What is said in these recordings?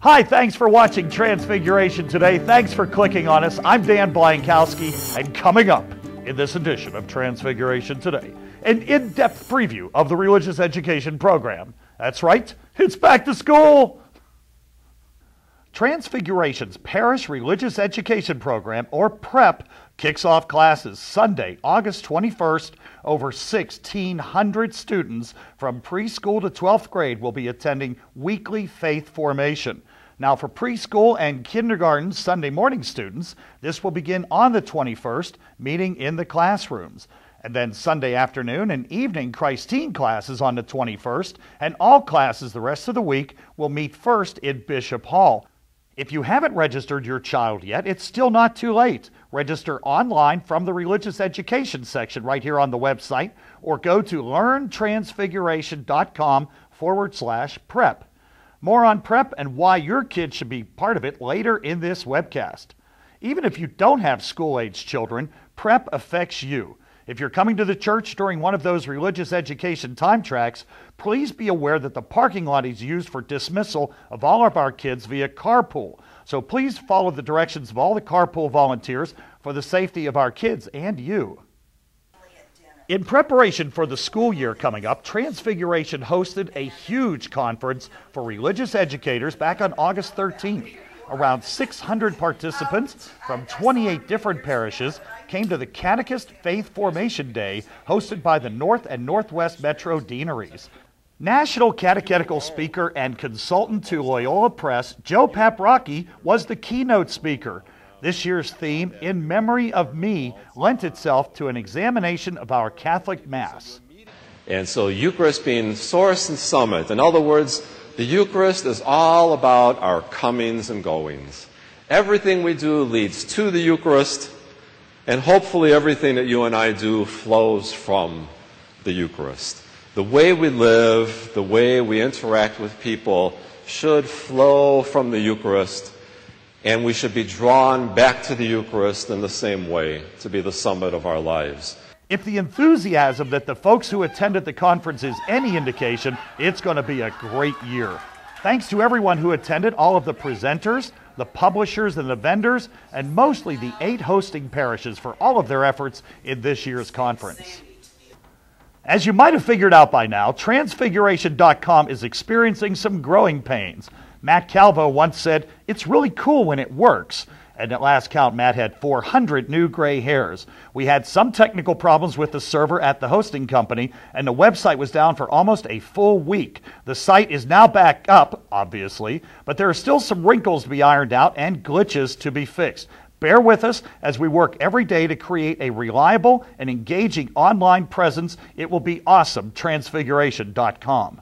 Hi, thanks for watching Transfiguration Today. Thanks for clicking on us. I'm Dan Blankowski, and coming up in this edition of Transfiguration Today, an in-depth preview of the religious education program. That's right, it's back to school! Transfiguration's Parish Religious Education Program, or PrEP, kicks off classes Sunday, August 21st. Over 1,600 students from preschool to 12th grade will be attending weekly faith formation. Now, for preschool and kindergarten Sunday morning students, this will begin on the 21st, meeting in the classrooms. And then Sunday afternoon and evening Christine classes on the 21st, and all classes the rest of the week will meet first in Bishop Hall. If you haven't registered your child yet, it's still not too late. Register online from the religious education section right here on the website, or go to learntransfiguration.com/prep. More on PrEP and why your kid should be part of it later in this webcast. Even if you don't have school-age children, PrEP affects you. If you're coming to the church during one of those religious education time tracks, please be aware that the parking lot is used for dismissal of all of our kids via carpool. So please follow the directions of all the carpool volunteers for the safety of our kids and you. In preparation for the school year coming up, Transfiguration hosted a huge conference for religious educators back on August 13th. Around 600 participants from 28 different parishes came to the Catechist Faith Formation Day hosted by the North and Northwest Metro Deaneries. National Catechetical speaker and consultant to Loyola Press, Joe Paprocki, was the keynote speaker. This year's theme, In Memory of Me, lent itself to an examination of our Catholic Mass. And so Eucharist being source and summit, in other words, the Eucharist is all about our comings and goings. Everything we do leads to the Eucharist, and hopefully everything that you and I do flows from the Eucharist. The way we live, the way we interact with people should flow from the Eucharist, and we should be drawn back to the Eucharist in the same way to be the summit of our lives. If the enthusiasm that the folks who attended the conference is any indication, it's going to be a great year. Thanks to everyone who attended, all of the presenters, the publishers and the vendors, and mostly the 8 hosting parishes for all of their efforts in this year's conference. As you might have figured out by now, Transfiguration.com is experiencing some growing pains. Matt Calvo once said, "It's really cool when it works." And at last count, Matt had 400 new gray hairs. We had some technical problems with the server at the hosting company, and the website was down for almost a full week. The site is now back up, obviously, but there are still some wrinkles to be ironed out and glitches to be fixed. Bear with us as we work every day to create a reliable and engaging online presence. It will be awesome. Transfiguration.com.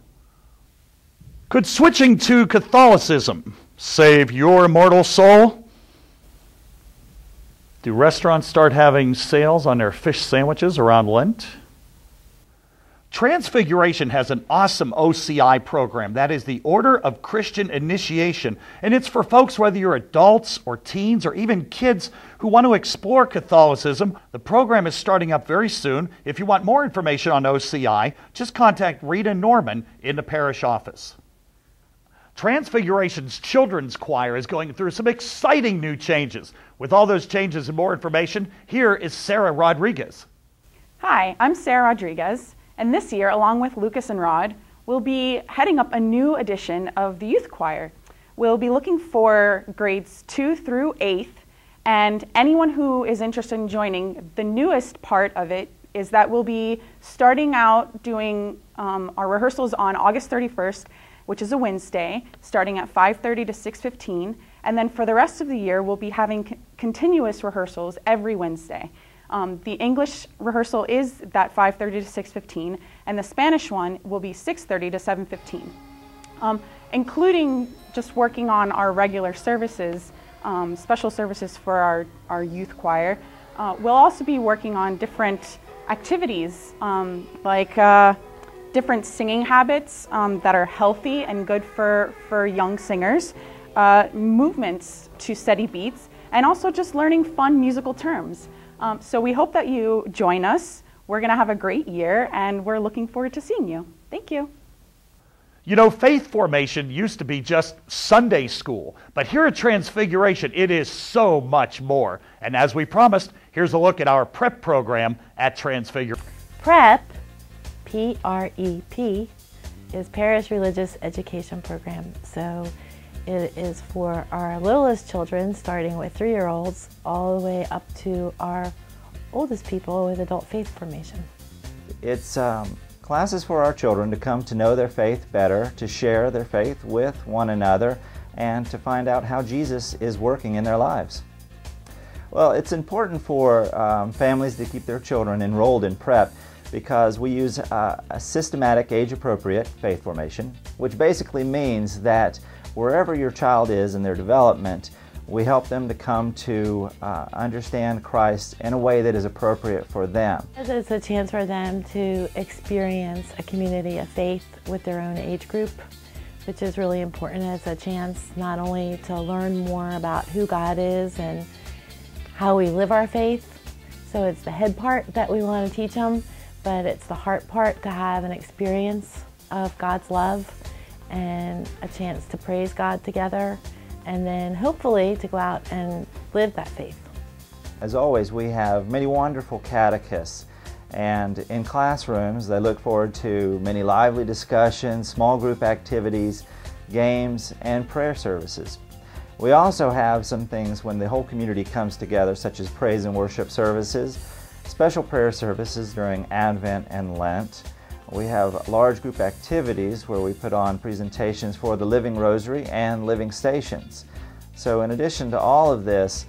Could switching to Catholicism save your immortal soul? Do restaurants start having sales on their fish sandwiches around Lent? Transfiguration has an awesome OCI program. That is the Order of Christian Initiation. And it's for folks, whether you're adults or teens or even kids who want to explore Catholicism. The program is starting up very soon. If you want more information on OCI, just contact Rita Norman in the parish office. Transfiguration's Children's Choir is going through some exciting new changes. With all those changes and more information, here is Sarah Rodriguez. Hi, I'm Sarah Rodriguez, and this year, along with Lucas and Rod, we'll be heading up a new edition of the Youth Choir. We'll be looking for grades 2 through 8th, and anyone who is interested in joining. The newest part of it is that we'll be starting out doing our rehearsals on August 31st, which is a Wednesday, starting at 5:30 to 6:15. And then for the rest of the year, we'll be having continuous rehearsals every Wednesday. The English rehearsal is that 5:30 to 6:15, and the Spanish one will be 6:30 to 7:15. Including just working on our regular services, special services for our youth choir. We'll also be working on different activities, like different singing habits that are healthy and good for young singers, movements to steady beats, and also just learning fun musical terms. So we hope that you join us. We're going to have a great year, and we're looking forward to seeing you. Thank you. You know, faith formation used to be just Sunday school, but here at Transfiguration, it is so much more. And as we promised, here's a look at our prep program at Transfiguration. PREP, P-R-E-P, is Parish Religious Education Program. So it is for our littlest children, starting with 3-year-olds, all the way up to our oldest people with adult faith formation. It's classes for our children to come to know their faith better, to share their faith with one another, and to find out how Jesus is working in their lives. Well, it's important for families to keep their children enrolled in PREP because we use a systematic, age-appropriate faith formation, which basically means that wherever your child is in their development, we help them to come to understand Christ in a way that is appropriate for them. It's a chance for them to experience a community of faith with their own age group, which is really important. It's a chance not only to learn more about who God is and how we live our faith, so it's the head part that we want to teach them, but it's the heart part to have an experience of God's love and a chance to praise God together, and then hopefully to go out and live that faith. As always, we have many wonderful catechists, and in classrooms they look forward to many lively discussions, small group activities, games, and prayer services. We also have some things when the whole community comes together, such as praise and worship services, special prayer services during Advent and Lent. We have large group activities where we put on presentations for the Living Rosary and Living Stations. So in addition to all of this,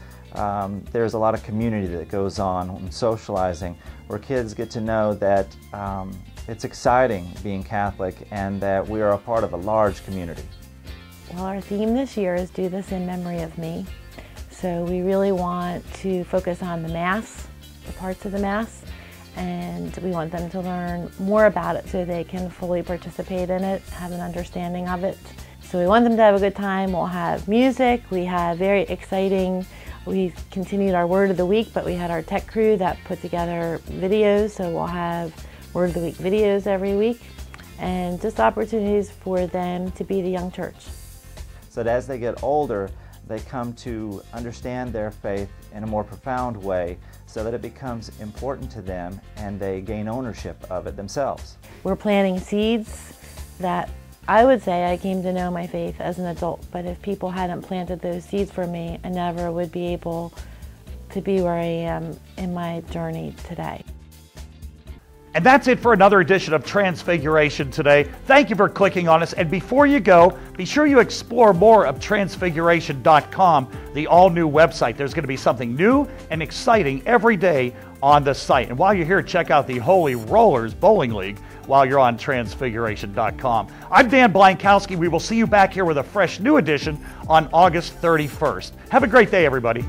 there's a lot of community that goes on and socializing, where kids get to know that it's exciting being Catholic and that we are a part of a large community. Well, our theme this year is Do This in Memory of Me. So we really want to focus on the Mass, the parts of the Mass, and we want them to learn more about it so they can fully participate in it, have an understanding of it. So we want them to have a good time. We'll have music. We have very exciting, we continued our Word of the Week, but we had our tech crew that put together videos, so we'll have Word of the Week videos every week, and just opportunities for them to be the young church. So that as they get older, they come to understand their faith in a more profound way so that it becomes important to them and they gain ownership of it themselves. We're planting seeds that I would say I came to know my faith as an adult, but if people hadn't planted those seeds for me, I never would be able to be where I am in my journey today. And that's it for another edition of Transfiguration Today. Thank you for clicking on us. And before you go, be sure you explore more of Transfiguration.com, the all-new website. There's going to be something new and exciting every day on the site. And while you're here, check out the Holy Rollers Bowling League while you're on Transfiguration.com. I'm Dan Blankowski. We will see you back here with a fresh new edition on August 31st. Have a great day, everybody.